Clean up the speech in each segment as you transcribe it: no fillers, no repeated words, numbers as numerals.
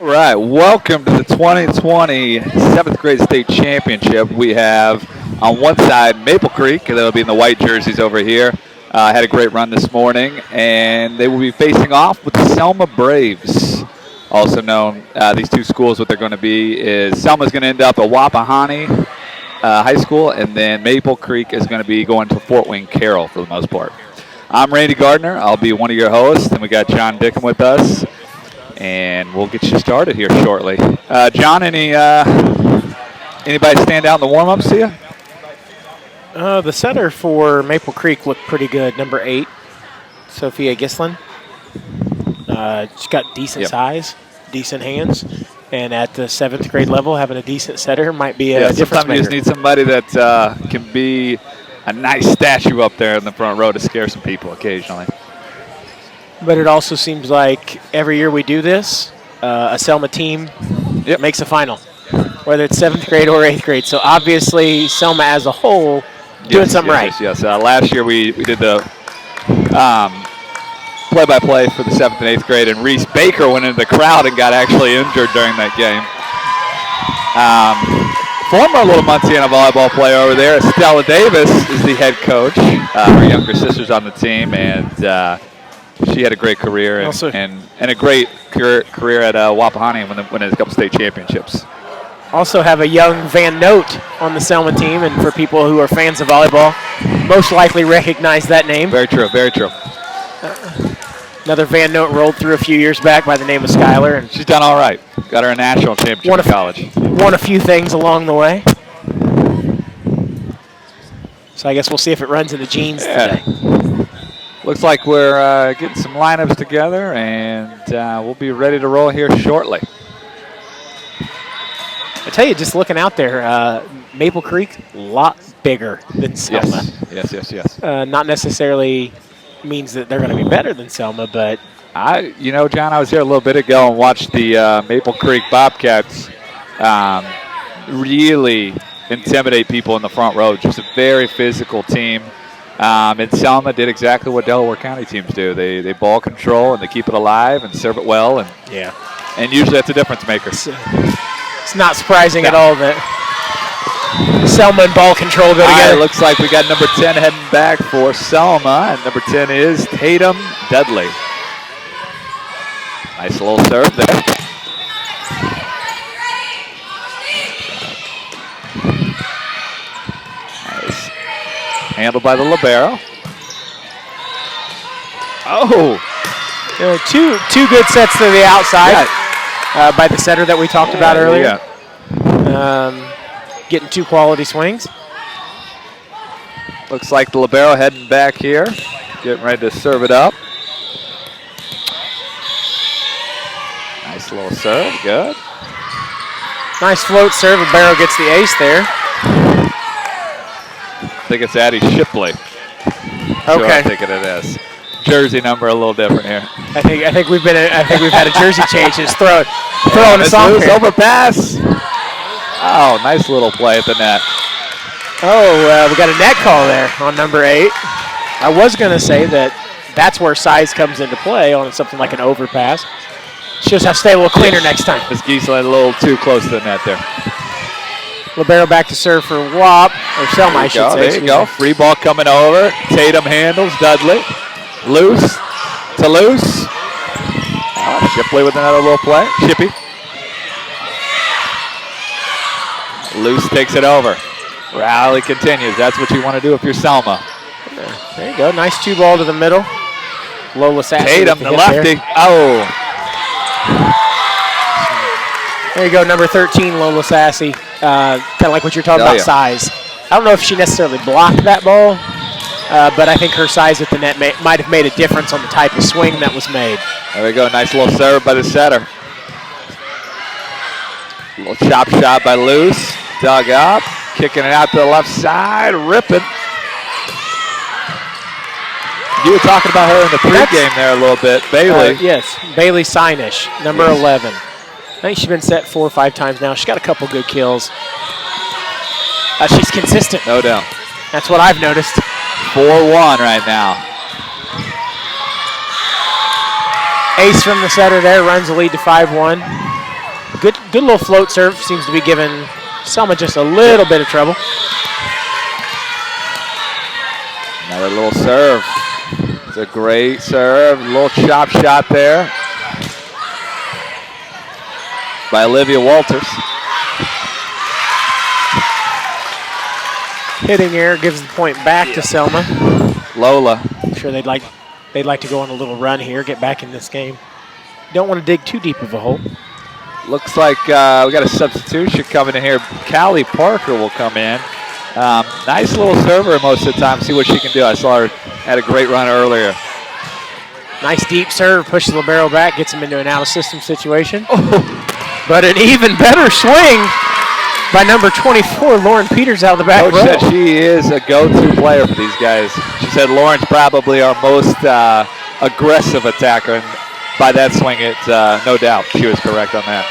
All right, welcome to the 2020 7th grade state championship. We have on one side Maple Creek, that'll be in the white jerseys over here. Had a great run this morning, and they will be facing off with the Selma Braves. Also known, these two schools, what they're going to be is Selma's going to end up at Wapahani High School, and then Maple Creek is going to be going to Fort Wayne Carroll for the most part. I'm Randy Gardner. I'll be one of your hosts, and we got John Dickham with us. And we'll get you started here shortly. John, anybody stand out in the warm-ups to you? The setter for Maple Creek looked pretty good. Number 8, Sophia Gislin. She's got decent size, decent hands, and at the 7th grade level, having a decent setter might be a difference maker. Sometimes you just need somebody that can be a nice statue up there in the front row to scare some people occasionally. But it also seems like every year we do this, a Selma team makes a final, whether it's 7th grade or 8th grade. So obviously, Selma as a whole doing something right. Yes. Last year we did the play-by-play for the 7th and 8th grade, and Reese Baker went into the crowd and got actually injured during that game. Former little Munciana volleyball player over there, Stella Davis, is the head coach. Her younger sister's on the team, and she had a great career and a great career at Wapahani winning a couple state championships. Also have a young Van Note on the Selma team, and for people who are fans of volleyball, most likely recognize that name. Very true, very true. Another Van Note rolled through a few years back by the name of Skylar. And she's done all right. Got her a national championship in college. Won a few things along the way. So I guess we'll see if it runs in the genes today. Looks like we're getting some lineups together, and we'll be ready to roll here shortly. I tell you, just looking out there, Maple Creek, a lot bigger than Selma. Yes. Not necessarily means that they're going to be better than Selma, but John, I was here a little bit ago and watched the Maple Creek Bobcats really intimidate people in the front row. Just a very physical team. And Selma did exactly what Delaware County teams do. They ball control and they keep it alive and serve it well. And usually that's a difference maker. It's not surprising at all that Selma and ball control go together. It looks like we got number 10 heading back for Selma, and number 10 is Tatum Dudley. Nice little serve there. Nice. Handled by the libero. Two good sets to the outside by the setter that we talked about earlier. Getting 2 quality swings. Looks like the libero heading back here, getting ready to serve it up. Nice little serve, good. Nice float serve. Libero gets the ace there. I think it's Addie Shipley. Okay. I think it is. Jersey number a little different here. I think we've had a jersey change. Just throwing us off here. Overpass. Oh, nice little play at the net. We got a net call there on number 8. I was going to say that's where size comes into play on something like an overpass. Shows how to stay a little cleaner next time. This Giesler a little too close to the net there. Libero back to serve for Wap, or Selma, I should say. There you go. Free ball coming over. Tatum handles Dudley. Loose to loose. Shipley with another little play. Shippy. Loose takes it over. Rally continues. That's what you want to do if you're Selma. There you go. Nice 2-ball to the middle. Lola Sassy. Tatum, the lefty. There. There you go, number 13, Lola Sassy. Kind of like what you're talking about, size. I don't know if she necessarily blocked that ball, but I think her size at the net might have made a difference on the type of swing that was made. There we go. Nice little serve by the setter. A little chop shot by Luce. Dug up. Kicking it out to the left side. Ripping. You were talking about her in the pregame there a little bit. Bailey. Yes. Bailey Sinish, number 11. I think she's been set 4 or 5 times now. She's got a couple good kills. She's consistent. No doubt. That's what I've noticed. 4-1 right now. Ace from the setter there runs the lead to 5-1. Good little float serve. Seems to be giving Selma just a little bit of trouble. Another little serve. It's a great serve. A little chop shot there by Olivia Walters. Hitting error gives the point back to Selma. Lola. I'm sure they'd like to go on a little run here, get back in this game. Don't want to dig too deep of a hole. Looks like we got a substitution coming in here. Callie Parker will come in. Nice little server most of the time. See what she can do. I saw her had a great run earlier. Nice deep serve, pushes the libero back, gets him into an out-of-system situation. Oh. But an even better swing by number 24, Lauren Peters out of the back Coach row. said she is a go-to player for these guys. She said Lauren's probably our most aggressive attacker. And by that swing, it's no doubt she was correct on that.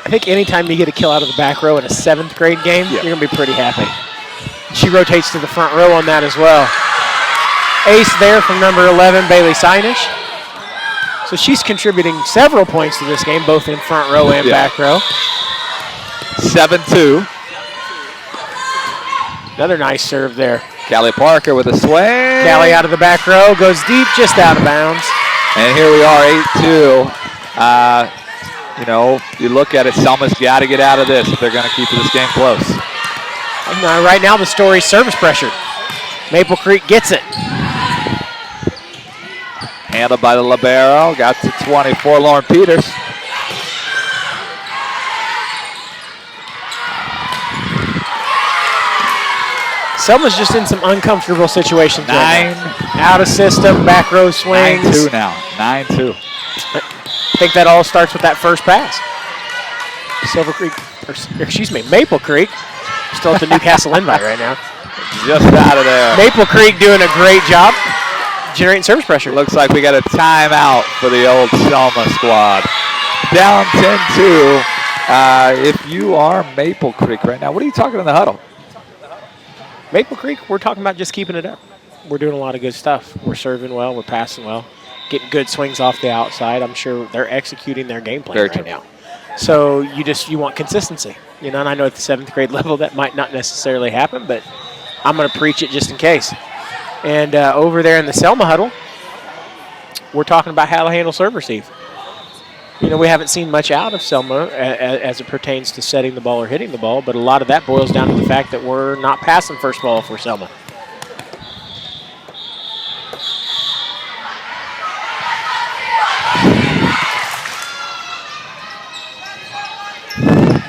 I think anytime you get a kill out of the back row in a 7th grade game, you're going to be pretty happy. She rotates to the front row on that as well. Ace there from number 11, Bailey Sinesh. So she's contributing several points to this game, both in front row and back row. 7-2. Another nice serve there. Callie Parker with a swing. Callie out of the back row, goes deep, just out of bounds. And here we are, 8-2. You know, you look at it, Selma's got to get out of this if they're going to keep this game close. And right now, the story's service pressure. Maple Creek gets it. Handled by the libero, got to 24, Lauren Peters. Selma's just in some uncomfortable situations. 9. Out of system, back row swings. 9-2 now, 9-2. I think that all starts with that first pass. Maple Creek. Still at the Newcastle invite right now. Just out of there. Maple Creek doing a great job generating service pressure. Looks like we got a timeout for the old Selma squad. Down 10-2. If you are Maple Creek right now, what are you talking in the huddle? Maple Creek, we're talking about just keeping it up. We're doing a lot of good stuff. We're serving well. We're passing well. Getting good swings off the outside. I'm sure they're executing their game plan right now. So you want consistency. You know, and I know at the 7th grade level that might not necessarily happen, but I'm going to preach it just in case. And over there in the Selma huddle, we're talking about how to handle serve receive. You know, we haven't seen much out of Selma as it pertains to setting the ball or hitting the ball, but a lot of that boils down to the fact that we're not passing first ball for Selma.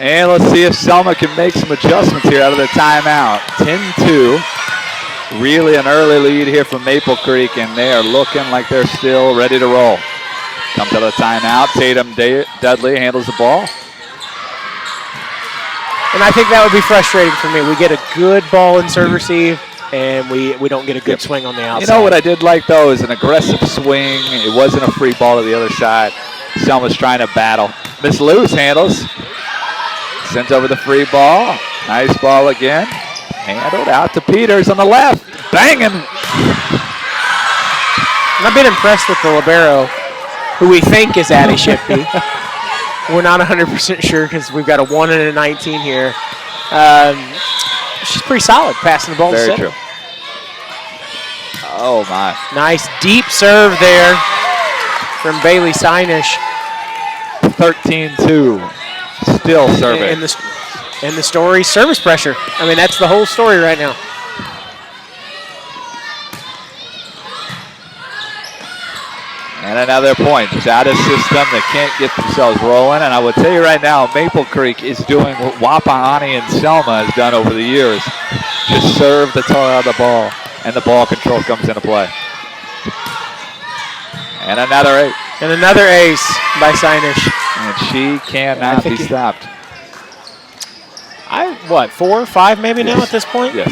And let's see if Selma can make some adjustments here out of the timeout. 10-2. Really an early lead here from Maple Creek, and they are looking like they're still ready to roll. Comes out of the timeout. Tatum Dudley handles the ball. And I think that would be frustrating for me. We get a good ball in serve receive, and we don't get a good swing on the outside. You know what I did like, though, is an aggressive swing. It wasn't a free ball to the other side. Selma's trying to battle. Miss Lewis handles. Sends over the free ball. Nice ball again. Handled out to Peters on the left. Banging. And I've been impressed with the libero, who we think is Addie Shipke. We're not 100% sure because we've got a 1 and a 19 here. She's pretty solid passing the ball. Very true. Oh, my. Nice deep serve there from Bailey Sinesh. 13-2. Still serving. And the story, service pressure. I mean, that's the whole story right now. And another point, just out of system. They can't get themselves rolling. And I would tell you right now, Maple Creek is doing what Wapahani and Selma has done over the years. Just serve the tar out of the ball, and the ball control comes into play. And another ace. And another ace by Sinesh. And she cannot be stopped. 4 or 5 maybe now at this point? Yes.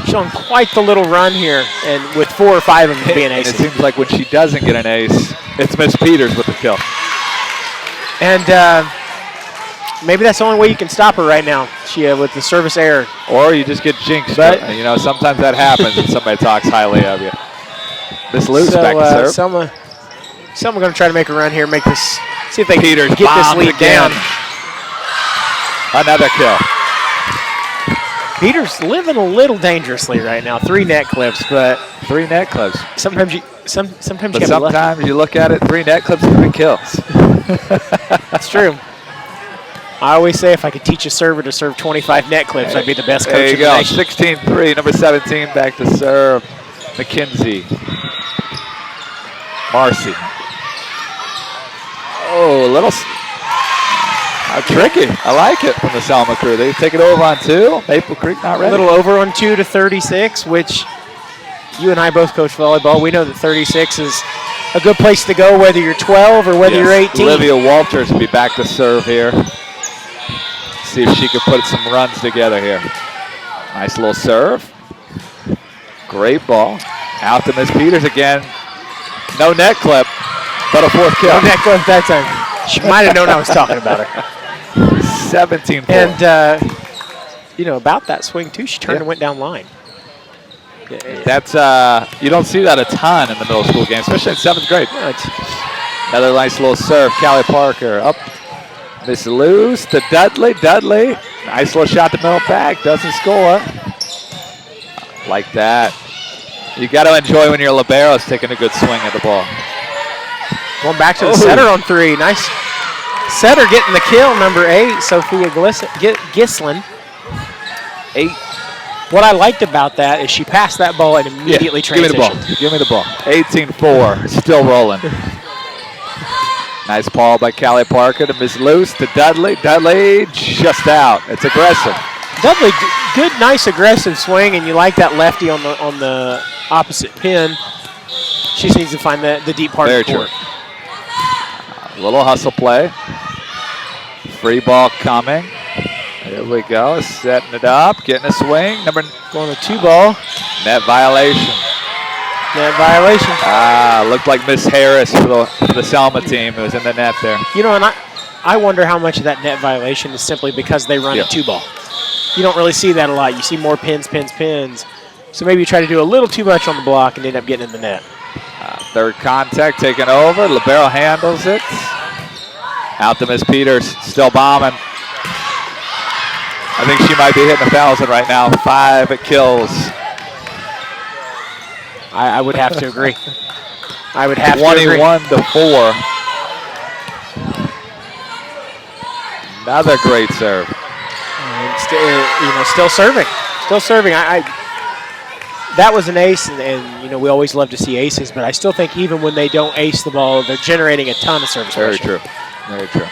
Showing quite the little run here, and with 4 or 5 of them being aces. It seems like when she doesn't get an ace, it's Miss Peters with the kill. And maybe that's the only way you can stop her right now. She with the service error. Or you just get jinxed. But, you know, sometimes that happens when somebody talks highly of you. Miss Luce back to serve. Selma going to try to make a run here, make this See if they Peters can get this bombs lead again. down. Another kill. Peters living a little dangerously right now. 3 net clips, but 3 net clips. sometimes you But gotta be lucky. sometimes you look at it, 3 net clips, 3 kills. That's true. I always say if I could teach a server to serve 25 net clips, I'd be the best coach There you in the go. nation. 16-3, number 17 back to serve. McKenzie. Marcy. Oh, a little tricky. I like it from the Selma crew. They take it over on 2. Maple Creek not ready. A little over on 2 to 36, which you and I both coach volleyball. We know that 36 is a good place to go, whether you're 12 or whether you're 18. Olivia Walters will be back to serve here. See if she can put some runs together here. Nice little serve. Great ball. Out to Miss Peters again. No net clip, but a 4th kill. No net clip that time. She might have known I was talking about her. 17-4. And, about that swing, too, she turned and went down line. That's you don't see that a ton in the middle school game, especially in 7th grade. Another nice little serve. Callie Parker up. Miss loose to Dudley. Dudley, nice little shot to middle back. Doesn't score. Like that. You got to enjoy when your libero's taking a good swing at the ball. Going back to the setter on 3. Nice setter getting the kill, number 8, Sophia Gislin. 8. What I liked about that is she passed that ball and immediately transitioned. Give me the ball. 18-4. Still rolling. Nice ball by Callie Parker to Miss Luce to Dudley. Dudley just out. It's aggressive. Dudley, good, nice, aggressive swing, and you like that lefty on the opposite pin. She just needs to find the deep part of the court. A little hustle play. Free ball coming. Here we go. Setting it up. Getting a swing. Going to 2 ball. Net violation. Net violation. Looked like Miss Harris for the Selma team. It was in the net there. And I wonder how much of that net violation is simply because they run a 2 ball. You don't really see that a lot. You see more pins. So maybe you try to do a little too much on the block and end up getting in the net. 3rd contact taken over. Libero handles it. Out to Miss Peters. Still bombing. I think she might be hitting 1,000 right now. 5 kills. I would have to agree. I would have to agree. 21-4. Another great serve. And still serving. Still serving. That was an ace, and we always love to see aces, but I still think even when they don't ace the ball, they're generating a ton of service pressure. Very true. Very true.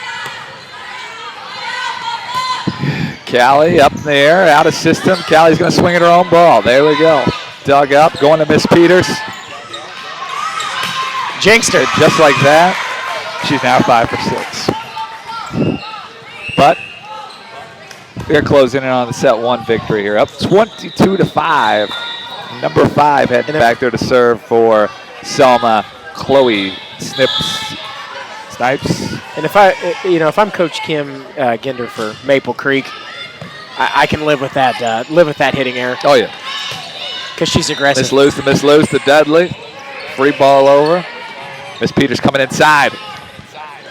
Callie up there, out of system. Callie's going to swing at her own ball. There we go. Dug up, going to Miss Peters. Jinxed her. And just like that, she's now 5 for 6. But we're closing in on the set 1 victory here. Up 22-5. Number 5 heading back there to serve for Selma, Chloe Snipes. And if I'm Coach Kim Ginder for Maple Creek, I can live with that. Live with that hitting error. Oh yeah, because she's aggressive. Miss Luce to Dudley. Free ball over. Miss Peters coming inside.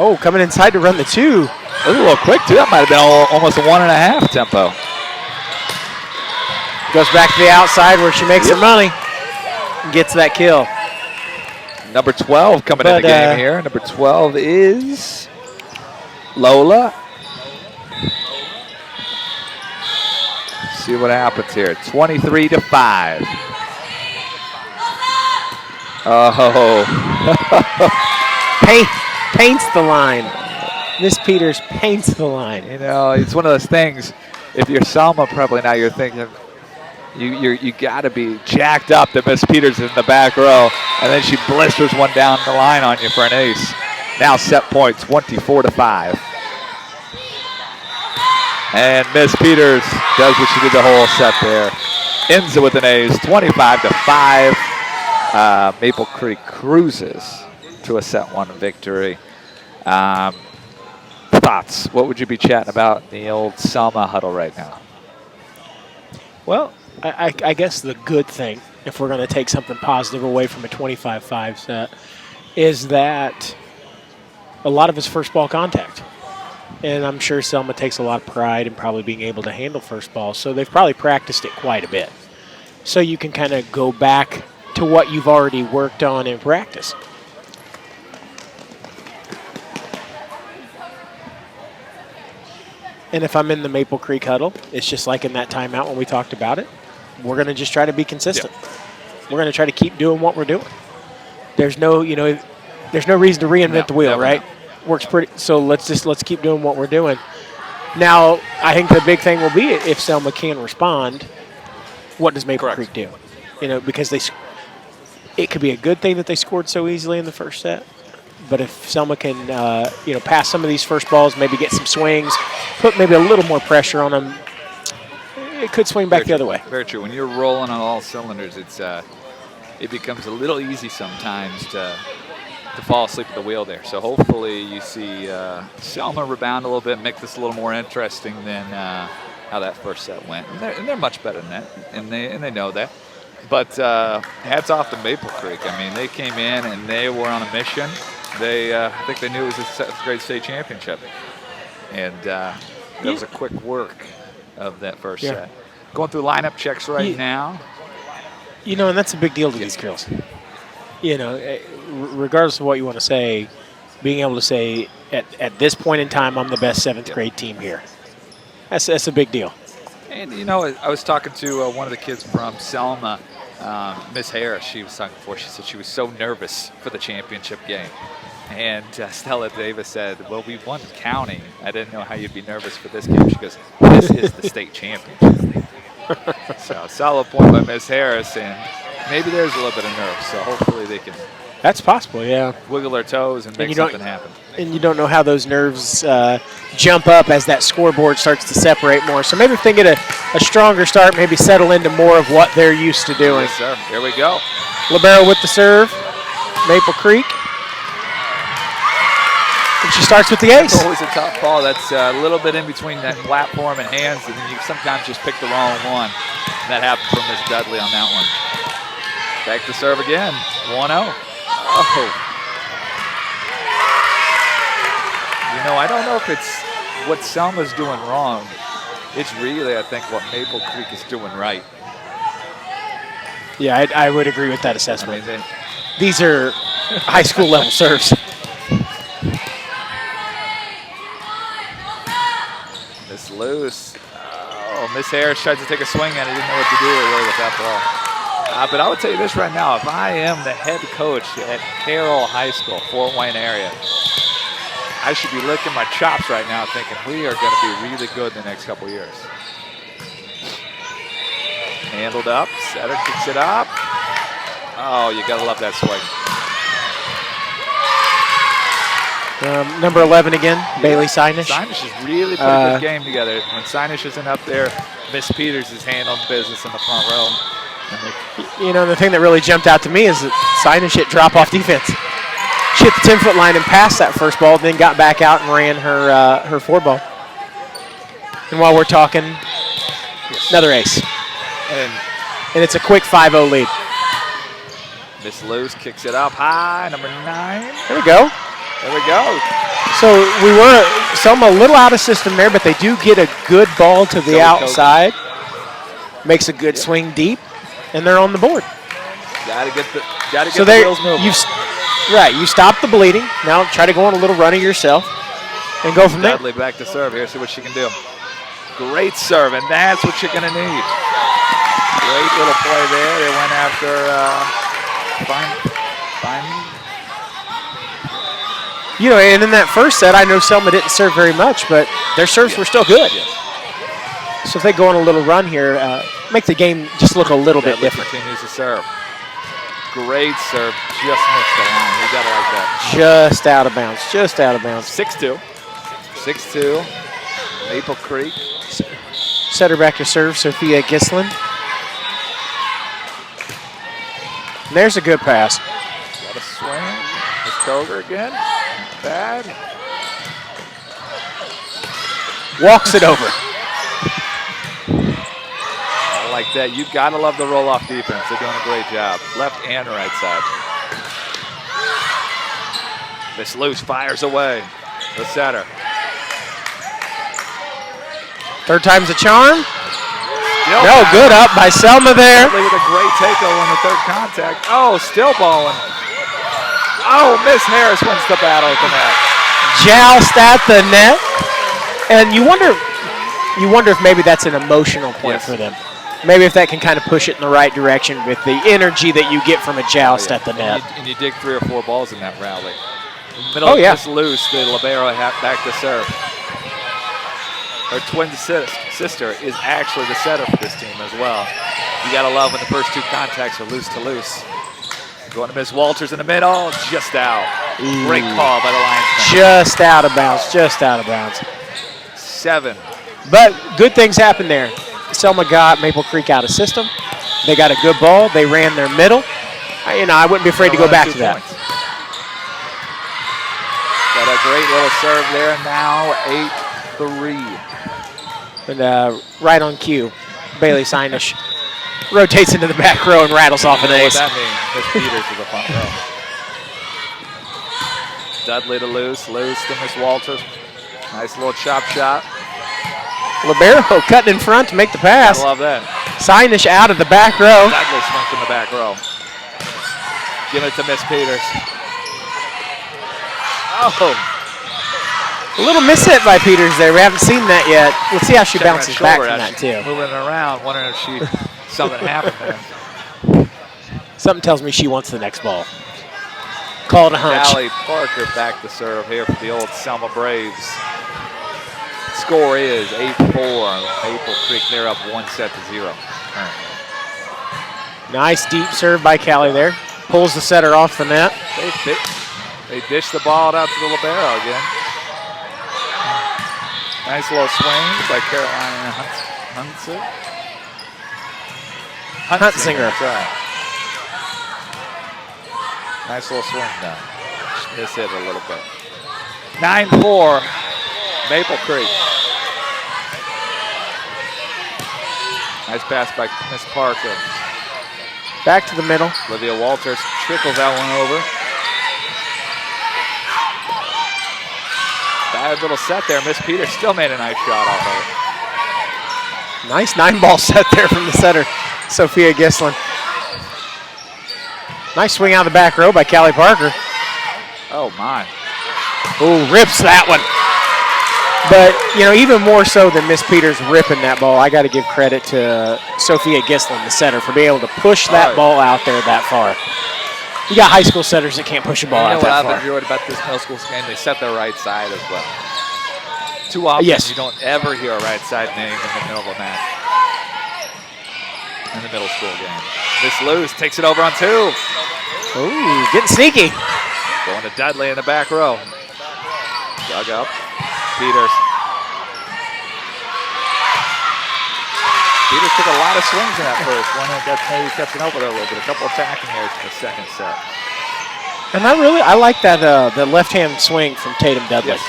Oh, coming inside to run the 2. That was a little quick too. That might have been almost a 1.5 tempo. Goes back to the outside where she makes her money and gets that kill. Number 12 coming in the game here. Number 12 is Lola. See what happens here. 23-5. Oh. Paints the line. Miss Peters paints the line. It's one of those things. If you're Selma, probably now you're thinking, you got to be jacked up that Miss Peters is in the back row, and then she blisters one down the line on you for an ace. Now set point, 24-5. And Miss Peters does what she did the whole set there. Ends it with an ace, 25-5. Maple Creek cruises to a set 1 victory. Thoughts? What would you be chatting about in the old Selma huddle right now? Well, I guess the good thing, if we're going to take something positive away from a 25-5 set, is that a lot of his first ball contact. And I'm sure Selma takes a lot of pride in probably being able to handle first ball. So they've probably practiced it quite a bit. So you can kind of go back to what you've already worked on in practice. And if I'm in the Maple Creek huddle, it's just like in that timeout when we talked about it. We're going to just try to be consistent. Yeah. We're going to try to keep doing what we're doing. There's no, there's no reason to reinvent the wheel, right? Works pretty. So let's keep doing what we're doing. Now, I think the big thing will be if Selma can respond. What does Maple Creek do? Because it could be a good thing that they scored so easily in the first set. But if Selma can, pass some of these first balls, maybe get some swings, put maybe a little more pressure on them, it could swing back the other way. Very true. When you're rolling on all cylinders, it becomes a little easy sometimes to fall asleep at the wheel there. So hopefully you see Selma rebound a little bit, make this a little more interesting than how that first set went. And they're much better than that, and they know that. But hats off to Maple Creek. I mean, they came in and they were on a mission. I think they knew it was a seventh grade state championship. And that was a quick work of that first set. Going through lineup checks right now. And that's a big deal to these girls. Regardless of what you want to say, being able to say, at this point in time, I'm the best seventh grade team here. That's a big deal. And, I was talking to one of the kids from Selma, Miss Harris. She was talking before. She said she was so nervous for the championship game. And Stella Davis said, well, we won county. I didn't know how you'd be nervous for this game. She goes, this is the state championship. So solid point by Miss Harris. And maybe there's a little bit of nerves. So hopefully they can. That's possible, yeah. Wiggle their toes and make something happen. And you don't know how those nerves jump up as that scoreboard starts to separate more. So maybe if they get a stronger start, maybe settle into more of what they're used to doing. Yes, sir. Here we go. Libero with the serve. Maple Creek. And she starts with the ace. It's always a tough ball. That's a little bit in between that platform and hands, and then you sometimes just pick the wrong one. And that happened from Miss Dudley on that one. Back to serve again. 1-0. Oh. I don't know if it's what Selma's doing wrong. It's really, I think, what Maple Creek is doing right. Yeah, I would agree with that assessment. I mean, these are high school level serves. Miss Loose. Oh, Miss Harris tried to take a swing at it. Didn't know what to do really with that ball. But I would tell you this right now. If I am the head coach at Carroll High School, Fort Wayne area, I should be licking my chops right now thinking we are going to be really good in the next couple years. Handled up. Setter kicks it up. Oh, you got to love that swing. Number 11 again, Bailey Sinesh. Sinesh has really put a good game together. When Sinesh isn't up there, Miss Peters is handling business in the front row. The thing that really jumped out to me is that Sinesh hit drop-off defense. She hit the 10-foot line and passed that first ball, then got back out and ran her four ball. And while we're talking, another ace. And it's a quick 5-0 lead. Miss Lewis kicks it up high, number 9. There we go. There we go. So we were Selma a little out of system there, but they do get a good ball to the outside. Makes a good swing deep, and they're on the board. Gotta get the wheels moving. You stop the bleeding. Now try to go on a little running yourself and go from there. Dudley back to serve here. See what she can do. Great serve, and that's what you're gonna need. Great little play there. They went after fine. And in that first set, I know Selma didn't serve very much, but their serves were still good. Yes. So if they go on a little run here, make the game just look a little bit different. Continues to serve. Great serve. Just missed the line. You got to like that. Just out of bounds. 6-2. 6-2. Maple Creek. Set her back to serve, Sophia Gislin. And there's a good pass. Got a swing. Miss Koger again. Bad. Walks it over. I like that. You got to love the roll-off defense. They're doing a great job. Left and right side. Miss Loose fires away. The setter. Third time's a charm. Still No, good up by Selma there. With a great takeover on the third contact. Oh, still balling. Oh, Miss Harris wins the battle at the net. Joust at the net. And you wonder if maybe that's an emotional point for them. Maybe if that can kind of push it in the right direction with the energy that you get from a joust at the net. And you dig 3 or 4 balls in that rally. Middle Miss Loose, the libero back to serve. Her twin sister is actually the setter for this team as well. You gotta love when the first 2 contacts are loose to loose. Going to Miss Walters in the middle, just out. Great call by the linesman. Just out of bounds, just out of bounds. 7. But good things happened there. Selma got Maple Creek out of system. They got a good ball. They ran their middle. I wouldn't be afraid to go back to that. Got a great little serve there. Now 8-3. And right on cue, Bailey Sinesh rotates into the back row and rattles off an ace. What that means? Miss Peters to the front row. Dudley to Loose. Loose to Miss Walters. Nice little chop shot. Libero cutting in front to make the pass. I love that. Sinesh out of the back row. Dudley swings in the back row. Give it to Miss Peters. Oh. A little mishit by Peters there. We haven't seen that yet. We'll see how she bounces back from that, too. Moving around, wondering if something happened there. Something tells me she wants the next ball. Call it a hunch. Callie Parker back to serve here for the old Selma Braves. Score is 8-4. Maple Creek, they're up 1-0. Nice deep serve by Callie there. Pulls the setter off the net. They dish the ball out to the libero again. Nice little swing by Caroline Huntsinger. Right. Nice little swing now. Just hit a little bit. 9-4, Maple Creek. Nice pass by Miss Parker. Back to the middle. Olivia Walters trickles that one over. Bad little set there. Miss Peters still made a nice shot off of it. Nice 9-ball set there from the setter, Sophia Gislin. Nice swing out of the back row by Callie Parker. Oh, my. Oh, rips that one. But, even more so than Miss Peters ripping that ball, I got to give credit to Sophia Gislin, the setter, for being able to push that ball out there that far. You got high school setters that can't push a ball out that far. What I've enjoyed about this middle school game, they set their right side as well. Too often, you don't ever hear a right side name in the middle of a match. In the middle school game. Miss Loose takes it over on 2. Ooh, getting sneaky. Going to Dudley in the back row. Dug up. Peters. Peters took a lot of swings in that first one. That's maybe catching up with her a little bit. A couple attacking errors in the second set. And I like that the left-hand swing from Tatum Dudley. Yes.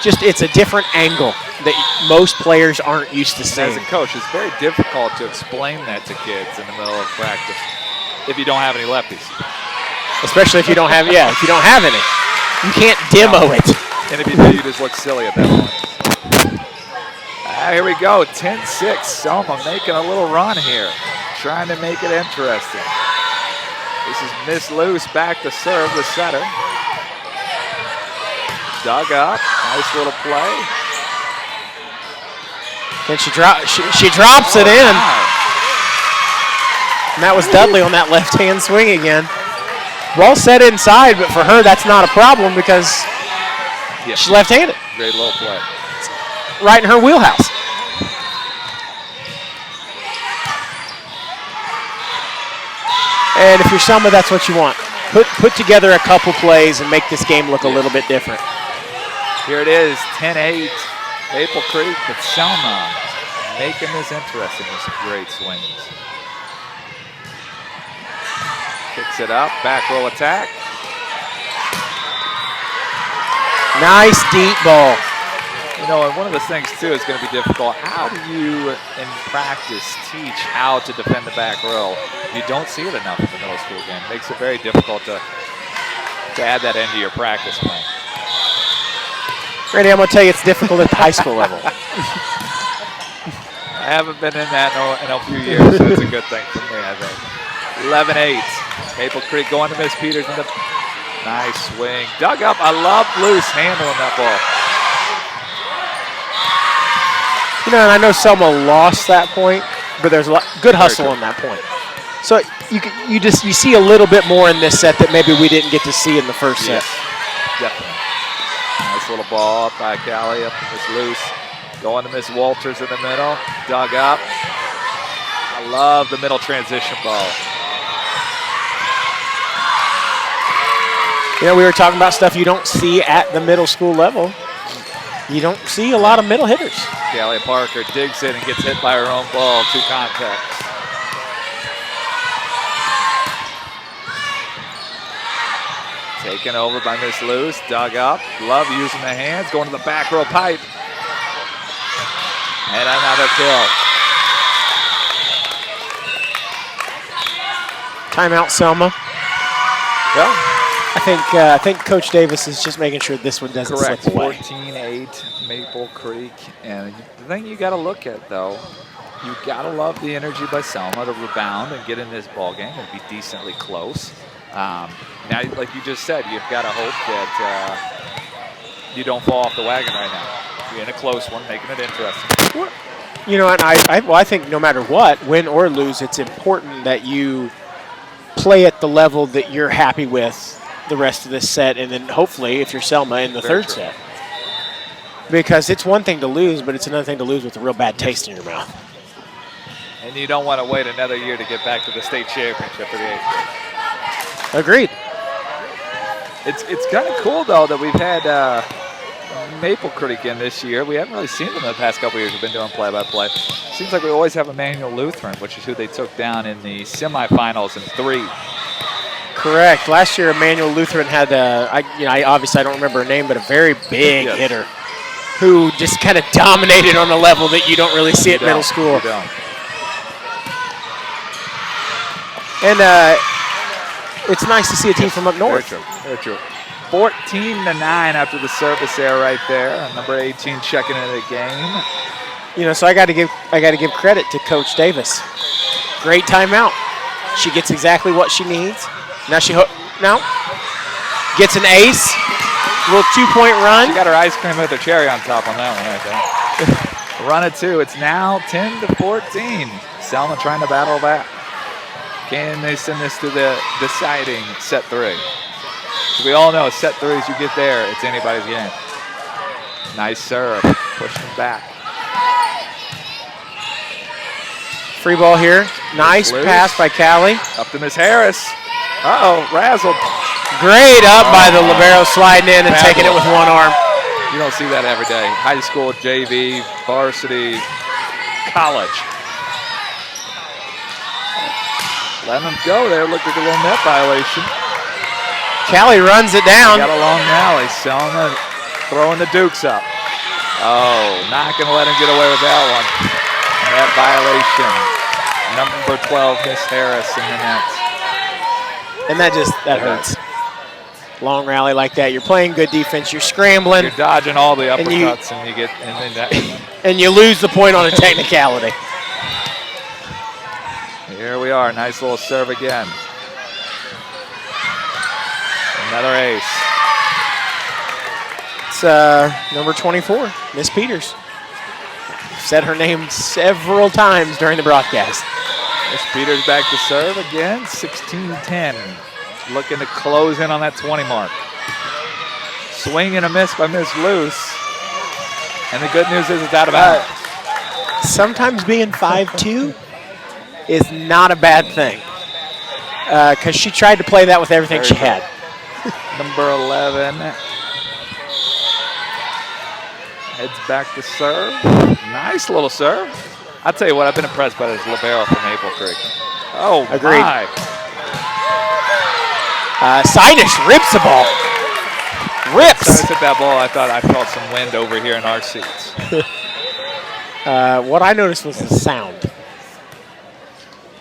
Just it's a different angle that most players aren't used to seeing. As a coach, it's very difficult to explain that to kids in the middle of practice if you don't have any lefties. Especially if you don't have, if you don't have any. You can't demo it. And if you do, you just look silly at that point. Here we go, 10-6. Selma making a little run here, trying to make it interesting. This is Miss Loose back to serve the setter. Dug up, nice little play. Then she drops it in. And that was Dudley on that left-hand swing again. Ball set inside, but for her, that's not a problem because she's left-handed. Great little play. Right in her wheelhouse. And if you're Selma, that's what you want. Put together a couple plays and make this game look a little bit different. Here it is, 10-8, Maple Creek, but Selma making this interesting with some great swings. Kicks it up, back row attack. Nice deep ball. And one of the things, too, is going to be difficult. How do you, in practice, teach how to defend the back row? You don't see it enough in the middle school game. It makes it very difficult to to add that into your practice plan. Randy, I'm going to tell you it's difficult at the high school level. I haven't been in that in a few years, so it's a good thing for me, I think. 11-8. Maple Creek going to Miss Peters. Nice swing. Dug up. I love loose handling that ball. You know, and I know Selma lost that point, but there's a lot good hustle on that point. So you see a little bit more in this set that maybe we didn't get to see in the first set. Definitely. Nice little ball up by Callie, up to Miss Luce. Going to Miss Walters in the middle. Dug up. I love the middle transition ball. You know, we were talking about stuff you don't see at the middle school level. You don't see a lot of middle hitters. Callie Parker digs in and gets hit by her own ball. 2 contacts. Taken over by Miss Luce. Dug up. Love using the hands. Going to the back row pipe. And another kill. Timeout, Selma. Yeah. I think Coach Davis is just making sure this one doesn't Correct. slip away. 14-8 Maple Creek. And the thing you got to look at, though, you got to love the energy by Selma to rebound and get in this ball game and be decently close. Now, like you just said, you've got to hope that you don't fall off the wagon right now. You're in a close one, making it interesting. You know, and I think no matter what, win or lose, it's important that you play at the level that you're happy with the rest of this set, and then hopefully, if you're Selma, in the third set. Because it's one thing to lose, but it's another thing to lose with a real bad taste in your mouth. And you don't want to wait another year to get back to the state championship for the 8th grade. Agreed. It's kind of cool, though, that we've had Maple Creek in this year. We haven't really seen them in the past couple years. We've been doing play-by-play. Seems like we always have Emmanuel Lutheran, which is who they took down in the semifinals in 3. Correct. Last year, Emmanuel Lutheran had, obviously I don't remember her name, but a very big hitter who just kind of dominated on a level that you don't really see at middle school. You don't. And it's nice to see a team from up north. Very true. 14-9 after the service error right there. Number 18 checking into the game. You know, so I got to give credit to Coach Davis. Great timeout. She gets exactly what she needs. Now gets an ace. Little 2-point run. She got her ice cream with her cherry on top on that one right there. Run it 2. It's now 10-14. Selma trying to battle back. Can they send this to the deciding set 3? We all know set 3s, you get there, it's anybody's game. Nice serve, pushing back. Free ball here. Nice pass by Callie. Up to Miss Harris. Uh-oh, razzled. Great up by the libero, sliding in and taking it with one arm. You don't see that every day. High school, JV, varsity, college. Let them go there. Looked like a little net violation. Callie runs it down. Got a long alley. Selma throwing the Dukes up. Oh, not going to let him get away with that one. Net violation. Number 12, Miss Harris in the net. And that hurts. Long rally like that. You're playing good defense. You're scrambling. You're dodging all the uppercuts, and you get and you lose the point on a technicality. Here we are. Nice little serve again. Another ace. It's number 24, Miss Peters. Said her name several times during the broadcast. Miss Peters back to serve again. 16-10. Looking to close in on that 20 mark. Swing and a miss by Miss Luce. And the good news is it's out of bounds. Sometimes being 5'2" is not a bad thing. Because she tried to play that with everything she had. Number 11 heads back to serve. Nice little serve. I'll tell you what, I've been impressed by this libero from Maple Creek. Oh, agreed. My. Sidish rips the ball. Rips. As I hit that ball, I thought I felt some wind over here in our seats. What I noticed was the sound.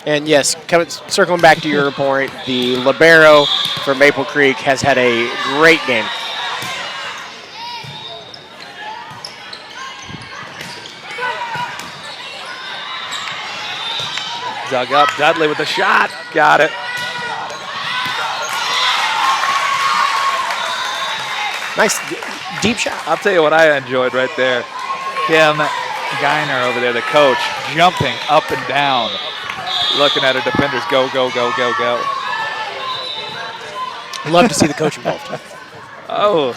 And yes, circling back to your point, the libero for Maple Creek has had a great game. Dug up, Dudley with the shot. Got it. Nice deep shot. I'll tell you what I enjoyed right there. Kim Geiner over there, the coach, jumping up and down, looking at her defenders go, go, go, go, go. Love to see the coach involved. Oh,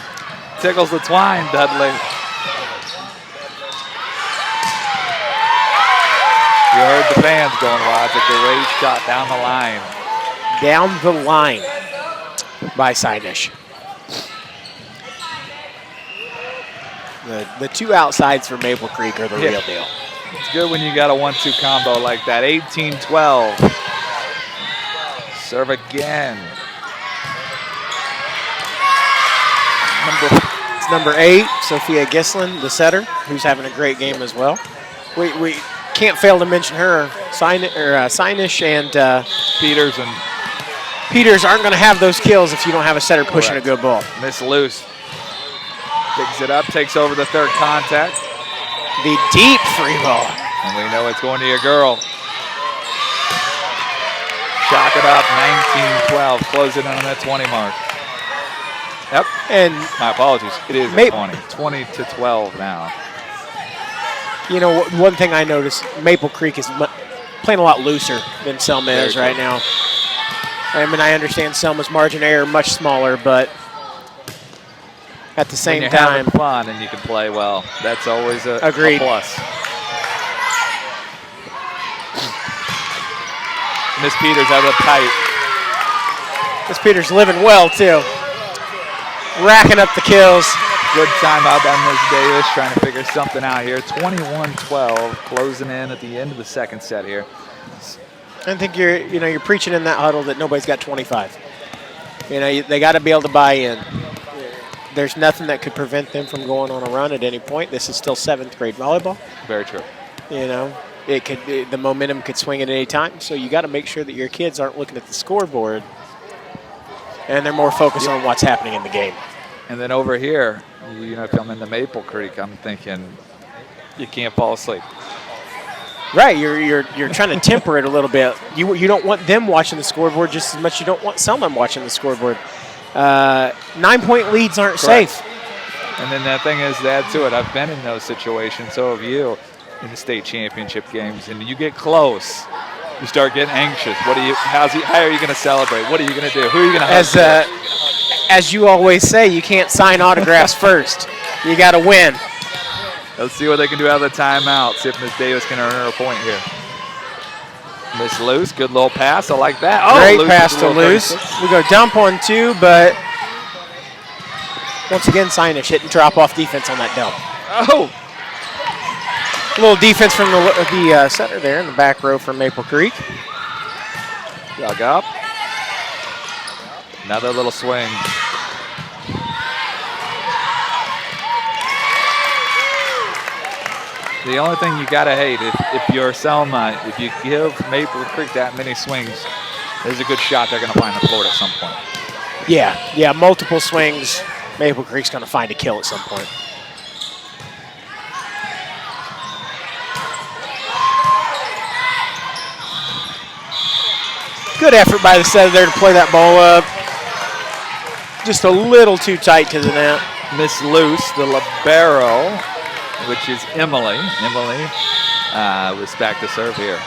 tickles the twine, Dudley. You heard the fans going wild. It's a great shot down the line. Down the line by Sinesh. The two outsides for Maple Creek are the real deal. It's good when you got a 1-2 combo like that. 18-12. Serve again. It's number 8, Sophia Gislin, the setter, who's having a great game as well. We can't fail to mention her. Sinesh and Peters aren't going to have those kills if you don't have a setter pushing a good ball. Miss Luce picks it up, takes over the third contact. The deep free ball. And we know it's going to your girl. Shock it up, 19-12, closing in on that 20 mark. Yep, and my apologies, it is 20-12 now. You know, one thing I noticed, Maple Creek is playing a lot looser than Selma is right now. I mean, I understand Selma's margin of error much smaller, but at the same when you're time, having fun and you can play well, that's always a plus. Miss Peters out of the pipe. Miss Peters living well too, racking up the kills. Good timeout by Ms. Davis, trying to figure something out here. 21-12, closing in at the end of the second set here. I think you're preaching in that huddle that nobody's got 25. You know, they got to be able to buy in. There's nothing that could prevent them from going on a run at any point. This is still 7th grade volleyball. Very true. You know, the momentum could swing at any time. So you got to make sure that your kids aren't looking at the scoreboard and they're more focused on what's happening in the game. And then over here, you know, if I'm in the Maple Creek, I'm thinking you can't fall asleep. Right, you're trying to temper it a little bit. You don't want them watching the scoreboard just as much as you don't want Selma watching the scoreboard. 9-point leads aren't safe. And then the thing is, to add to it, I've been in those situations, so have you, in the state championship games, and you get close. You start getting anxious. How are you going to celebrate? What are you going to do? Who are you going to As you always say, you can't sign autographs first. You got to win. Let's see what they can do out of the timeout. See if Ms. Davis can earn her a point here. Miss Luce, good little pass. I like that. Great pass to Luce. We go dump on 2, but once again, Sinesh hitting drop-off defense on that dump. Oh! A little defense from the center there in the back row for Maple Creek. Dug up. Another little swing. The only thing you gotta hate, if you're Selma, if you give Maple Creek that many swings, there's a good shot they're gonna find the floor at some point. Yeah, multiple swings. Maple Creek's gonna find a kill at some point. Good effort by the setter there to play that ball up. Just a little too tight to the net. Miss Luce, the libero, which is Emily. Emily was back to serve here.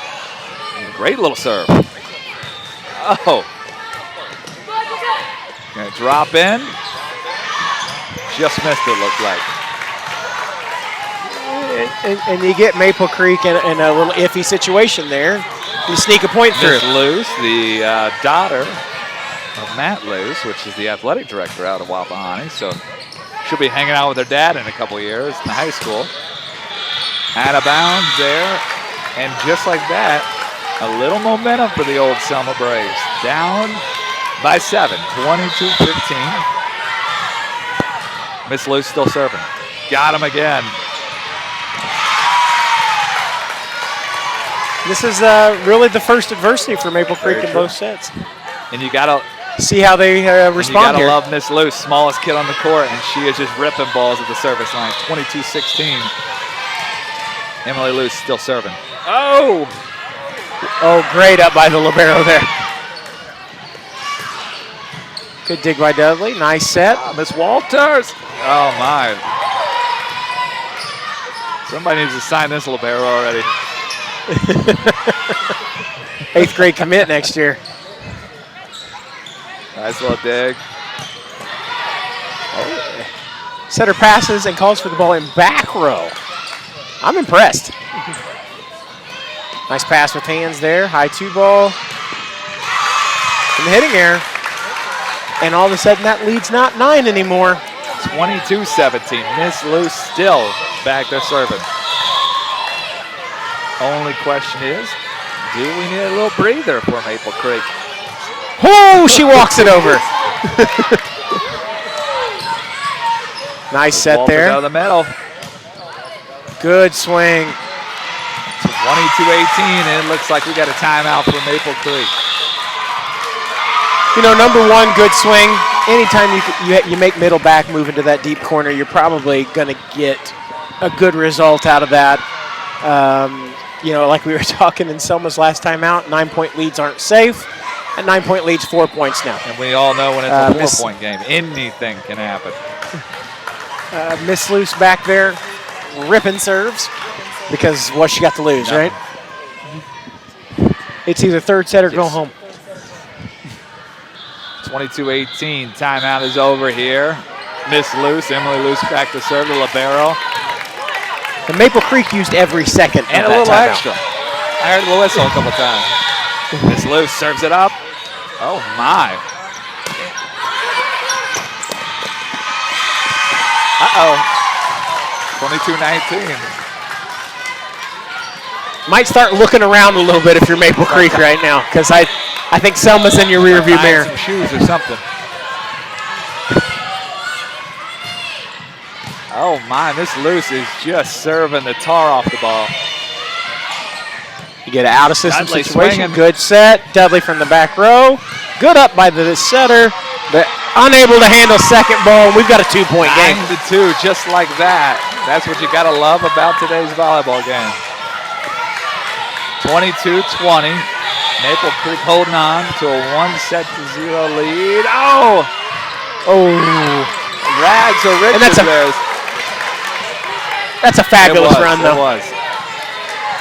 Great little serve. Oh. Gonna drop in. Just missed it, looked like. And you get Maple Creek in a little iffy situation there. You sneak a point through. Miss Luce, the daughter of Matt Luce, which is the athletic director out of Wapahani. So she'll be hanging out with her dad in a couple years in high school. Out of bounds there. And just like that, a little momentum for the old Selma Braves. Down by 7, 22-15. Miss Luce still serving. Got him again. This is really the first adversity for Maple Creek Very in true. both sets. And you gotta See how they respond you here. gotta love Miss Luce, smallest kid on the court, and she is just ripping balls at the service line. 22-16. Emily Luce still serving. Oh, great up by the libero there. Good dig by Dudley. Nice set. Miss Walters. Oh my. Somebody needs to sign this libero already. 8th grade commit next year. Nice little dig. Setter passes and calls for the ball in back row. I'm impressed. Nice pass with hands there. High 2 ball. In the hitting air. And all of a sudden that lead's not 9 anymore. 22-17. Miss Luce still back there serving. Only question is, do we need a little breather for Maple Creek? Oh, she walks it over. Nice set Walters there. out of the middle. Good swing. 22-18, and it looks like we got a timeout for Maple Creek. You know, number one, good swing. Anytime you make middle back move into that deep corner, you're probably going to get a good result out of that. You know, like we were talking in Selma's last time out, 9-point leads aren't safe. And 9-point lead's 4 points now. And we all know when it's a 4-point game, anything can happen. Miss Luce back there, ripping serves, because what she got to lose, Nothing. right? It's either third set or go home. 22-18, timeout is over here. Miss Luce, Emily Luce back to serve the libero. And Maple Creek used every second And a of that little timeout. extra. I heard the whistle a couple times. Miss Luce serves it up. Oh my. Uh-oh. 22-19. Might start looking around a little bit if you're Maple Creek right now, because I think Selma's in your rearview Buying mirror. some shoes or something. Oh my, Miss Luce is just serving the tar off the ball. You get an out of system Dudley situation. swinging. Good set. Dudley from the back row. Good up by the setter, but unable to handle second ball. We've got a 2-point game. 9-2, just like that. That's what you got to love about today's volleyball game. 22-20. Maple Creek holding on to a 1-0 lead. Oh! Rags or riches And that's a fabulous run, though. It was.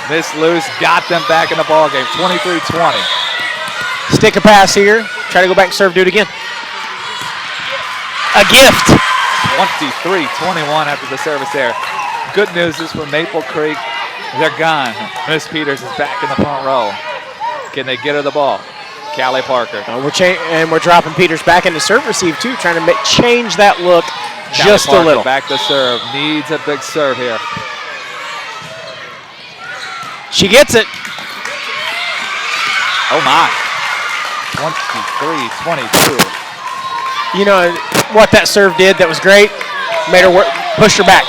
Miss Luce got them back in the ball game. 23-20. Stick a pass here. Try to go back and serve. Do it again. A gift. 23-21 after the service there. Good news is for Maple Creek, they're gone. Miss Peters is back in the front row. Can they get her the ball? Callie Parker. We're dropping Peters back into serve receive, too, trying to change that look just Callie a little. Parker back to serve. Needs a big serve here. She gets it. Oh, my. 23-22. You know what that serve did that was great? Made her work, pushed her back.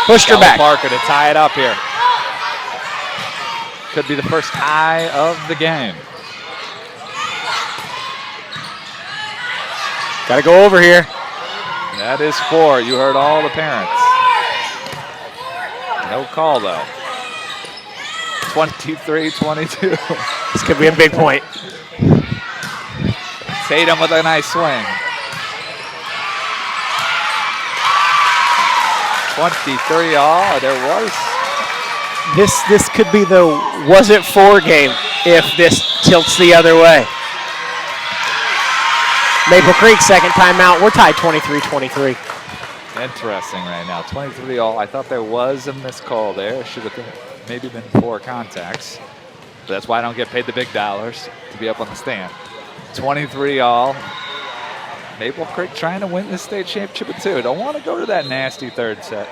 Pushed her Callie back. Parker to tie it up here. Could be the first tie of the game. Got to go over here. That is 4. You heard all the parents. No call, though. 23-22. This could be a big point. Tatum with a nice swing. 23 all. There was. This could be the was it 4 game if this tilts the other way. Maple Creek second timeout. We're tied 23-23. Interesting right now. 23 all. I thought there was a missed call there. Should have maybe been 4 contacts. But that's why I don't get paid the big dollars to be up on the stand. 23 all. Maple Creek trying to win this state championship at 2. Don't want to go to that nasty third set.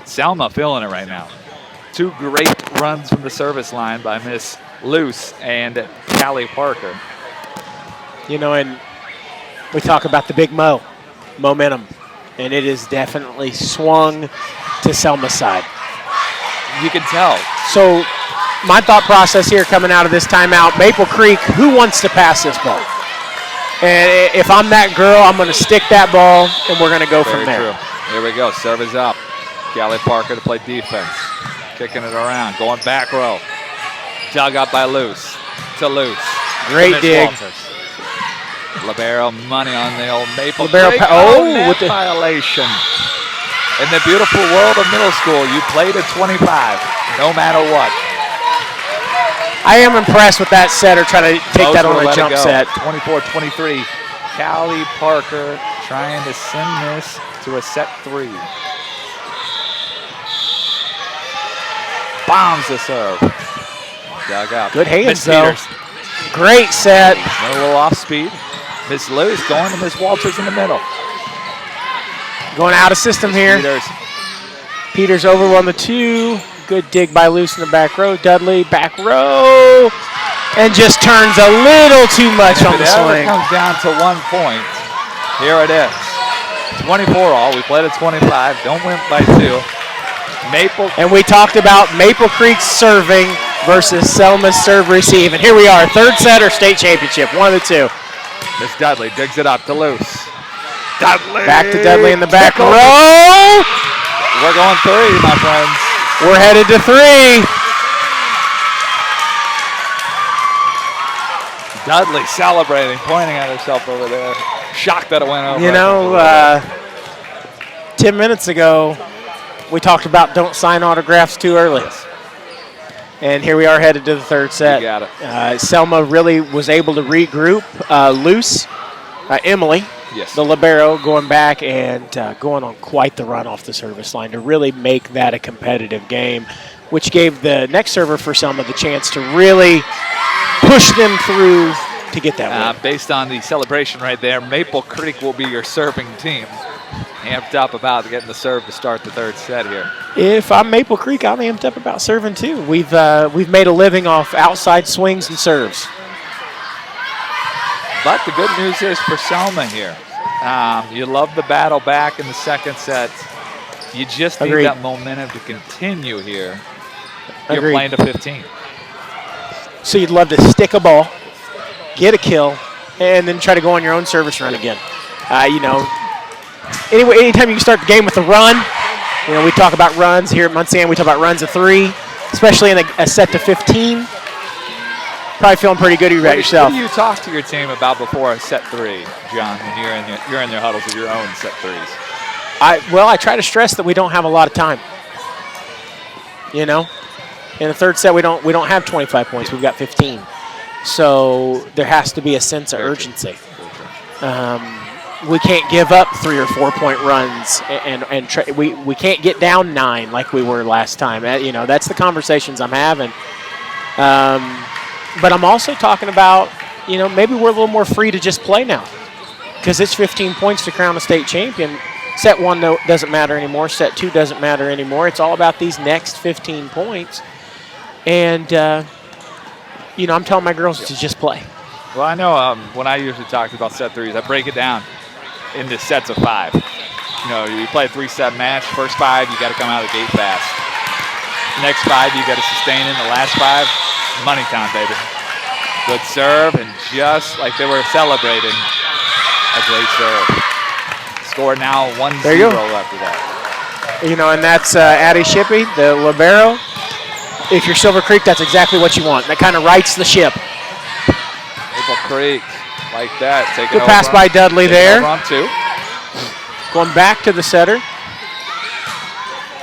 Selma feeling it right now. 2 great runs from the service line by Miss Luce and Callie Parker. You know, and we talk about the big momentum, and it is definitely swung to Selma's side. You can tell. So my thought process here coming out of this timeout, Maple Creek, who wants to pass this ball? And if I'm that girl, I'm going to stick that ball, and we're going to go from there. Very true. Here we go. Serve is up. Callie Parker to play defense. Kicking it around. Going back row. Dug up by Luce. To Luce. Great dig. Walters. Libero money on the old Maple Libero Creek. With the violation. In the beautiful world of middle school, you played at 25, no matter what. I am impressed with that setter trying to take that on a jump set. 24-23. Callie Parker trying to send this to a set 3. Bombs the serve. Dug out. Good hands, Miss though. Peters. Great set. A little off speed. Miss Luce going to Miss Walters in the middle. Going out of system here. Peters over on the 2. Good dig by Luce in the back row. Dudley back row. And just turns a little too much on the swing. It comes down to 1 point. Here it is. 24 all. We played at 25. Don't win by 2. Maple. And we talked about Maple Creek serving versus Selma's serve receive. And here we are. Third set or state championship. One of the two. Miss Dudley digs it up to Luce. Dudley. Back to Dudley in the back row. We're going 3, my friends. We're headed to 3. Dudley celebrating, pointing at herself over there. Shocked that it went over. You know, 10 minutes ago, we talked about don't sign autographs too early. Yes. And here we are headed to the third set. You got it. Selma really was able to regroup. Luce, Emily, yes, the libero, going back and going on quite the run off the service line to really make that a competitive game, which gave the next server for Selma the chance to really push them through to get that win. Based on the celebration right there, Maple Creek will be your serving team. Amped up about getting the serve to start the third set here. If I'm Maple Creek, I'm amped up about serving too. We've made a living off outside swings and serves. But the good news is for Selma here, you love the battle back in the second set. You just need Agreed. that momentum to continue here. You're Agreed. playing to 15. So you'd love to stick a ball, get a kill, and then try to go on your own service run again. Anyway, anytime you can start the game with a run, we talk about runs here at Munciana. We talk about runs of 3, especially in a set to 15. Probably feeling pretty good about yourself. What do you talk to your team about before a set 3, John, when you're in your huddles of your own set 3s? I try to stress that we don't have a lot of time. In the third set, we don't have 25 points. We've got 15. So there has to be a sense of urgency. We can't give up 3 or 4 point runs, and we can't get down 9 like we were last time. That's the conversations I'm having. But I'm also talking about, maybe we're a little more free to just play now, because it's 15 points to crown a state champion. Set 1 doesn't matter anymore. Set 2 doesn't matter anymore. It's all about these next 15 points. And, I'm telling my girls to just play. Well, I know when I usually talk about set 3s, I break it down into sets of 5. You play a 3-set match. First 5, you got to come out of the gate fast. Next 5, you got to sustain in. The last 5, money time, baby. Good serve, and just like they were celebrating, a great serve. Score now 1-0 after that. And that's Addie Shippey, the libero. If you're Silver Creek, that's exactly what you want. That kind of rights the ship. Maple Creek, like that. Good pass by Dudley there. On 2. Going back to the setter.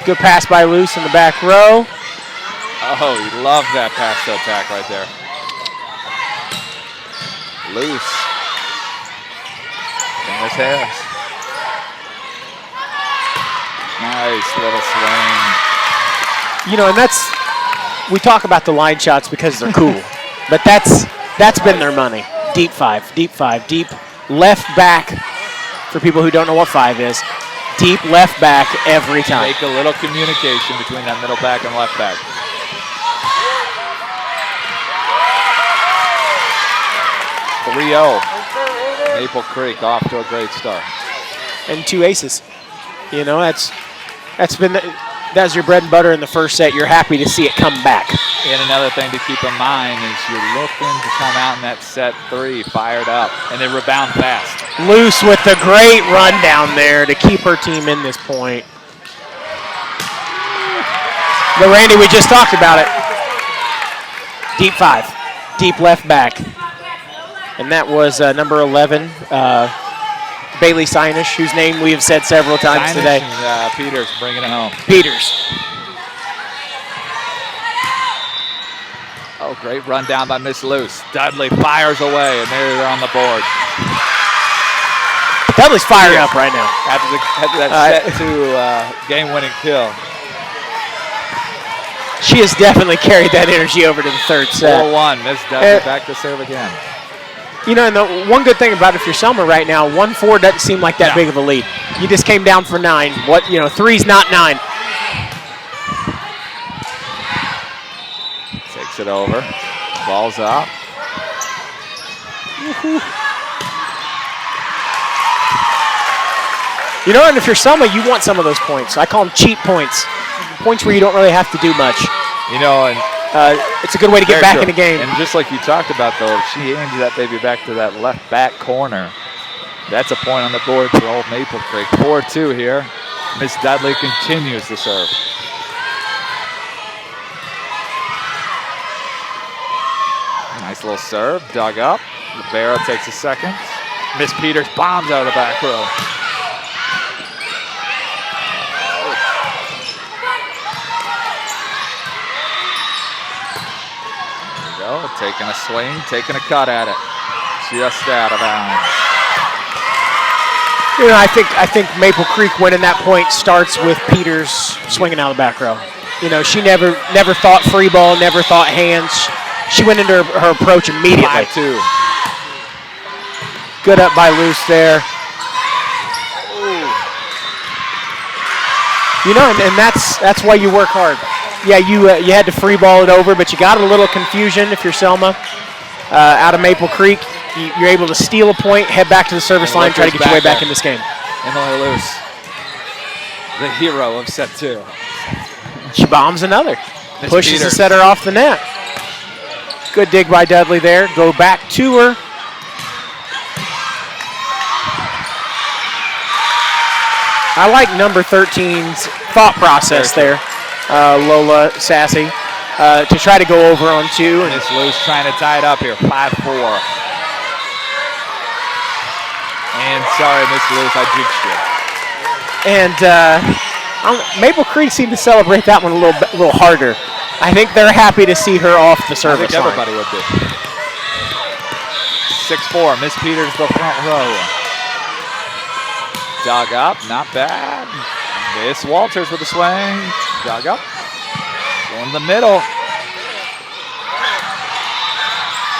Good pass by Luce in the back row. Oh, you love that pass to attack right there. Luce. Dennis Harris. Nice little swing. And we talk about the line shots because they're cool, but that's been their money. Deep 5, deep left back. For people who don't know what 5 is, deep left back every time. Make a little communication between that middle back and left back. Maple Creek off to a great start. And 2 aces. That's been that's your bread and butter in the first set, you're happy to see it come back. And another thing to keep in mind is you're looking to come out in that set 3 fired up and then rebound fast. Luce with the great run down there to keep her team in this point. But Randy, we just talked about it. Deep 5, deep left back. And that was number 11, Bailey Sinesh, whose name we have said several times today. And, Peters bringing it home. Peters. Oh, great run down by Miss Luce. Dudley fires away, and they're on the board. Dudley's fired up right now. After that set 2 game-winning kill. She has definitely carried that energy over to the third set. 4-1, Miss Dudley back to serve again. You know, and the one good thing about it, if you're Selma right now, 1-4 doesn't seem like that big of a lead. You just came down for 9. 3's not 9. Takes it over. Ball's up. You know, and if you're Selma, you want some of those points. I call them cheap points. Points where you don't really have to do much. You know, and it's a good way to get back in the game. And just like you talked about, though, if she aims that baby back to that left back corner, that's a point on the board for Old Maple Creek. 4-2 here. Miss Dudley continues to serve. Nice little serve, dug up. Rivera takes a second. Miss Peters bombs out of the back row. Taking a swing, taking a cut at it. Just out of bounds. You know, I think Maple Creek winning that point starts with Peters swinging out of the back row. You know, she never thought free ball, never thought hands. She went into her approach immediately. 5-2. Good up by Luce there. Ooh. You know, and that's why you work hard. Yeah, you had to free ball it over, but you got a little confusion if you're Selma. Out of Maple Creek, you're able to steal a point, head back to the service line, try to get your way back in this game. Emily Luce, the hero of set 2. She bombs another. Miss Pushes Peters. the setter off the net. Good dig by Dudley there. Go back to her. I like number 13's thought process there. Lola Sassy, to try to go over on 2. Miss Luce trying to tie it up here, 5-4. And sorry, Miss Luce, I jinxed you. And Maple Creek seemed to celebrate that one a little harder. I think they're happy to see her off the service line. Everybody would be. 6-4, Miss Peters the front row. Dug up, not bad. Miss Walters with a swing. Dug up. Going the middle.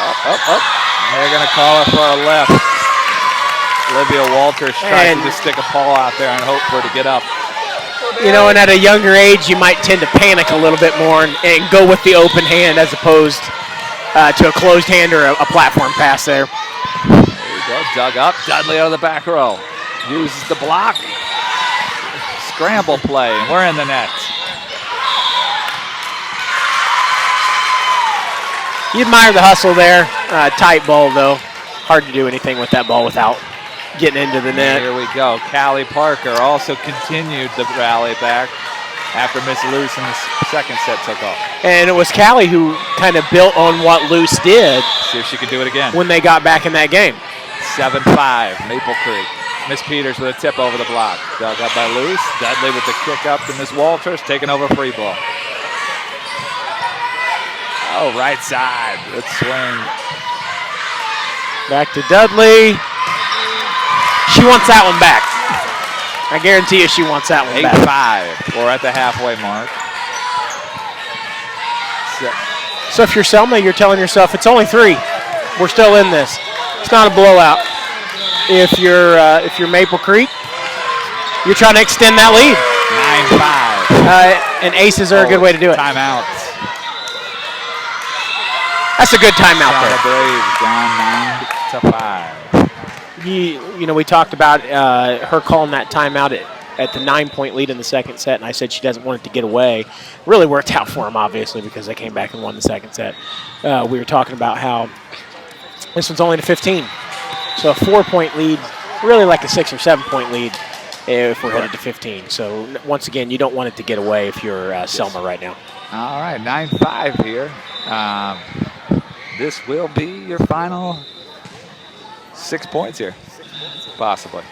Up. They're going to call her for a left. Olivia Walters trying to just stick a paw out there and hope for her to get up. You know, and at a younger age, you might tend to panic a little bit more and go with the open hand as opposed to a closed hand or a platform pass there. There you go. Dug up. Dudley out of the back row. Uses the block. Scramble play. And we're in the net. You admire the hustle there. Tight ball, though. Hard to do anything with that ball without getting into the net. Here we go. Callie Parker also continued the rally back after Miss Luce in the second set took off. And it was Callie who kind of built on what Luce did. See if she can do it again. When they got back in that game. 7-5, Maple Creek. Miss Peters with a tip over the block. Dug up by Luce. Dudley with the kick up to Miss Walters, taking over free ball. Oh, right side. Good swing. Back to Dudley. She wants that one back. I guarantee you she wants that one back. 8-5. We're at the halfway mark. So if you're Selma, you're telling yourself it's only 3. We're still in this. It's not a blowout. If you're Maple Creek, you're trying to extend that lead. 9-5. And aces are a good way to do it. Timeout. That's a good timeout Shauna there. Braves down 9-5. You know, we talked about her calling that timeout at the 9-point lead in the second set, and I said she doesn't want it to get away. Really worked out for them, obviously, because they came back and won the second set. We were talking about how this one's only to 15. So a 4-point lead, really like a 6 or 7-point lead if we're headed to 15. So once again, you don't want it to get away if you're Selma right now. All right, 9-5 here. This will be your final 6 points here, possibly.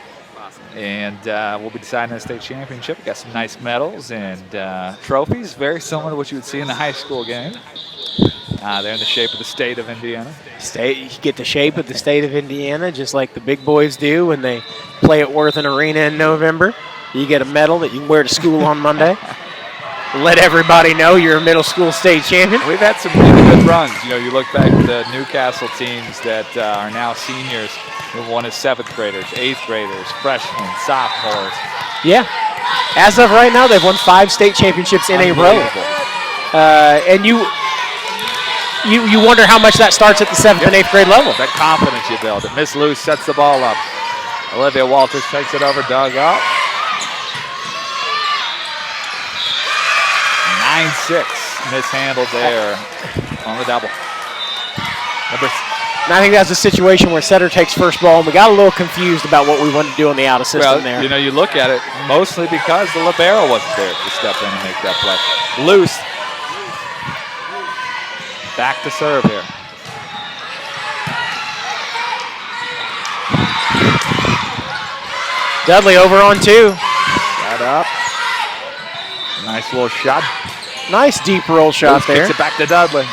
And we'll be deciding the state championship. We got some nice medals and trophies, very similar to what you would see in the high school game. They're in the shape of the state of Indiana. You get the shape of the state of Indiana, just like the big boys do when they play at Worthen Arena in November. You get a medal that you can wear to school on Monday. Let everybody know you're a middle school state champion. We've had some really good runs. You know, you look back at the Newcastle teams that are now seniors. We've won as 7th graders, 8th graders, freshmen, sophomores. Yeah. As of right now, they've won 5 state championships in a row. And you wonder how much that starts at the 7th and 8th grade level. That confidence you build. And Miss Luce sets the ball up. Olivia Walters takes it over, dug up. 9-6 mishandled there on the double. And I think that's a situation where setter takes first ball, and we got a little confused about what we wanted to do on the out assistant there. You know, you look at it mostly because the libero wasn't there to step in and make that play. Loose. Back to serve here. Dudley over on 2. Set up. Nice little shot. Nice deep roll shot Loose there. kicks it back to Dudley.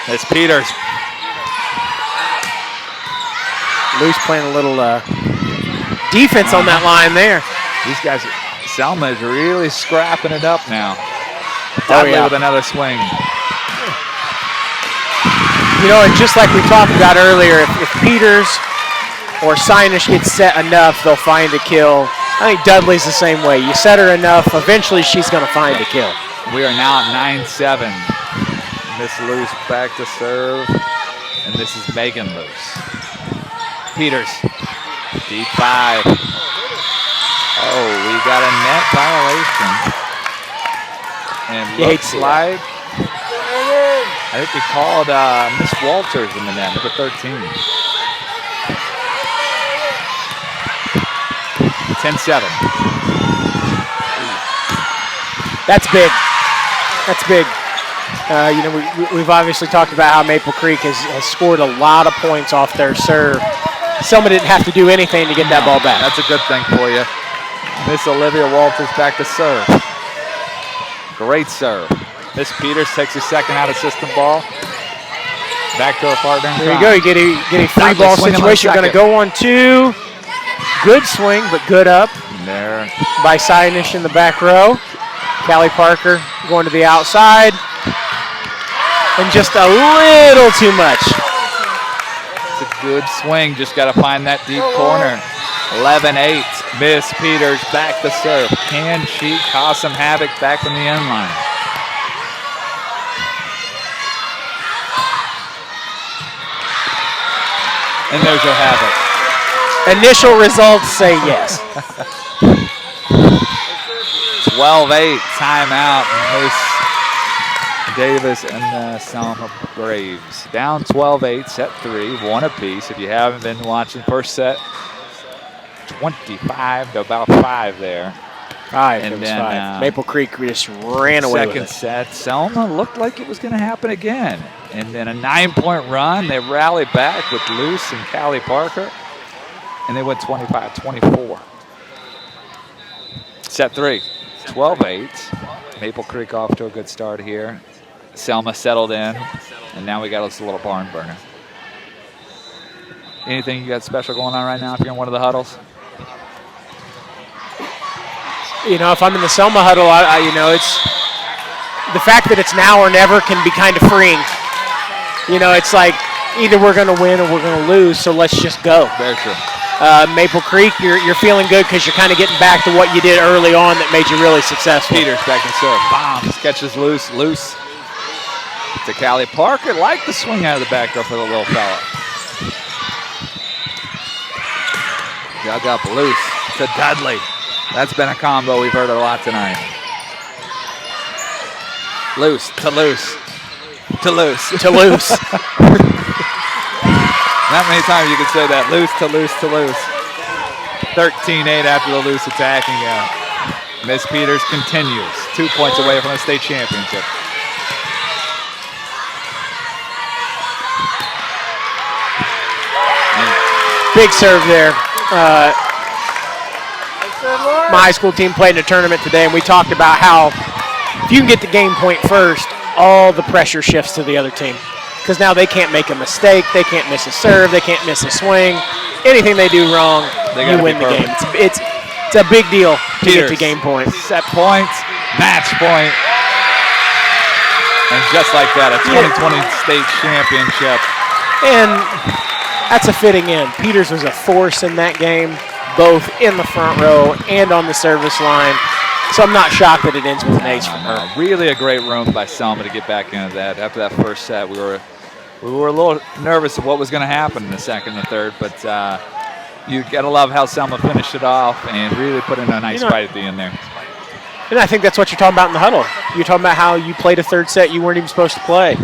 It's Peters. Luce playing a little defense on that line there. These guys, Selma is really scrapping it up now. Dudley with another swing. You know, and just like we talked about earlier, if Peters or Sinesh gets set enough, they'll find a kill. I think Dudley's the same way. You set her enough, eventually she's going to find a kill. We are now at 9-7. Miss Luce back to serve, and this is Megan Luce. Peters, deep 5. Oh, we got a net violation. And looks like, I think we called Miss Walters in the net, number 13. 10-7. That's big. That's big. You know, we've obviously talked about how Maple Creek has scored a lot of points off their serve. Selma didn't have to do anything to get that ball back. That's a good thing for you. Miss Olivia Walters back to serve. Great serve. Miss Peters takes a second out assistant ball. Back to her partner. There you go. You get a free ball situation. Going to go on 2. Good swing, but good up. There. By Sinesh in the back row. Callie Parker going to the outside. And just a little too much. It's a good swing. Just got to find that deep corner. 11-8. Miss Peters back to serve. Can she cause some havoc back from the end line? And there's your havoc. Initial results say yes. 12-8. Timeout. Miss Davis and the Selma Braves. Down 12-8, set 3, 1 apiece. If you haven't been watching first set, 25 to about 5 there. 5, and then 5. Maple Creek just ran away with it. Second set, Selma looked like it was going to happen again. And then a 9-point run. They rallied back with Luce and Callie Parker. And they went 25-24. Set 3, 12-8. Maple Creek off to a good start here. Selma settled in, and now we got us a little barn burner. Anything you got special going on right now if you're in one of the huddles? You know, if I'm in the Selma huddle, you know, it's the fact that it's now or never can be kind of freeing. You know, it's like either we're going to win or we're going to lose, so let's just go. Very true. Maple Creek, you're feeling good because you're kind of getting back to what you did early on that made you really successful. Peters back and serve. Bombs. Catches loose. To Callie Parker. Like the swing out of the back door for the little fella. Dug up loose to Dudley. That's been a combo we've heard a lot tonight. Loose to loose to loose To loose. Not many times you can say that. Loose to loose to loose. 13-8 after the loose attacking out. Miss Peters continues. 2 points away from the state championship. Big serve there. My high school team played in a tournament today, and we talked about how if you can get the game point first, all the pressure shifts to the other team. Because now they can't make a mistake, they can't miss a serve, they can't miss a swing. Anything they do wrong, you win the game. It's a big deal to get to game point. Set points, match point. And just like that, a 2020 state championship. And that's a fitting end. Peters was a force in that game, both in the front row and on the service line. So I'm not shocked that it ends with an ace from her. Really a great run by Selma to get back into that. After that first set, we were a little nervous of what was going to happen in the second and third, but you got to love how Selma finished it off and really put in a nice fight at the end there. And I think that's what you're talking about in the huddle. You're talking about how you played a third set you weren't even supposed to play.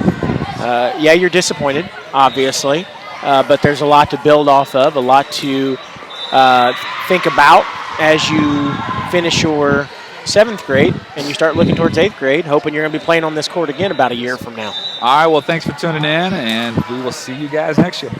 Yeah, you're disappointed, obviously, but there's a lot to build off of, a lot to think about as you finish your 7th grade and you start looking towards 8th grade, hoping you're going to be playing on this court again about a year from now. All right, well, thanks for tuning in, and we will see you guys next year.